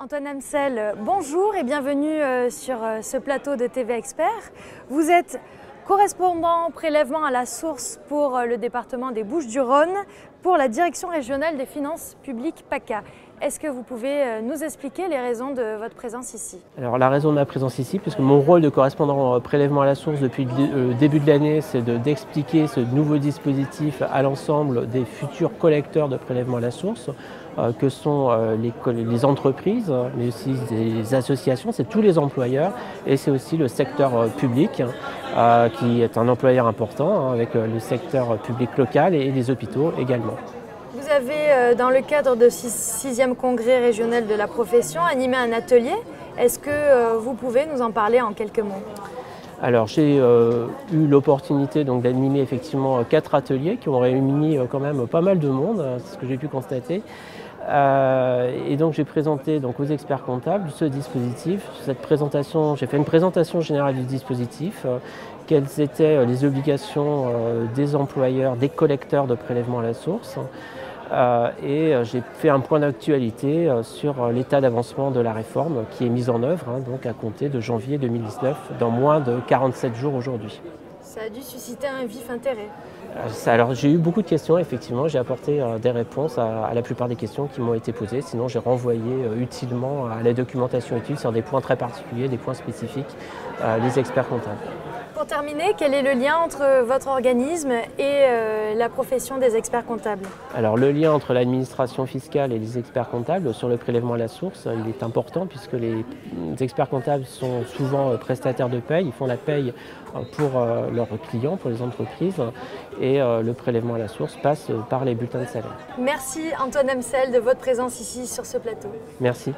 Antoine Amsel, bonjour et bienvenue sur ce plateau de TV Expert. Vous êtes correspondant prélèvement à la source pour le département des Bouches-du-Rhône pour la Direction régionale des finances publiques PACA. Est-ce que vous pouvez nous expliquer les raisons de votre présence ici? Alors la raison de ma présence ici, puisque mon rôle de correspondant prélèvement à la source depuis le début de l'année, c'est d'expliquer ce nouveau dispositif à l'ensemble des futurs collecteurs de prélèvement à la source, que sont les entreprises, mais aussi des associations, c'est tous les employeurs et c'est aussi le secteur public qui est un employeur important avec le secteur public local et les hôpitaux également. Vous avez, dans le cadre de 6e congrès régional de la profession, animé un atelier. Est-ce que vous pouvez nous en parler en quelques mots? Alors j'ai eu l'opportunité d'animer effectivement 4 ateliers qui ont réuni quand même pas mal de monde, c'est ce que j'ai pu constater. Et donc j'ai présenté aux experts comptables ce dispositif. Cette présentation, j'ai fait une présentation générale du dispositif, quelles étaient les obligations des employeurs, des collecteurs de prélèvement à la source. Et j'ai fait un point d'actualité sur l'état d'avancement de la réforme qui est mise en œuvre donc à compter de janvier 2019, dans moins de 47 jours aujourd'hui. Ça a dû susciter un vif intérêt. Alors j'ai eu beaucoup de questions, effectivement, j'ai apporté des réponses à la plupart des questions qui m'ont été posées, sinon j'ai renvoyé utilement à la documentation utile sur des points très particuliers, des points spécifiques, les experts comptables. Pour terminer, quel est le lien entre votre organisme et la profession des experts comptables? Alors le lien entre l'administration fiscale et les experts comptables sur le prélèvement à la source, il est important puisque les experts comptables sont souvent prestataires de paye, ils font la paye pour leurs clients, pour les entreprises, et le prélèvement à la source passe par les bulletins de salaire. Merci Antoine Amsel de votre présence ici sur ce plateau. Merci.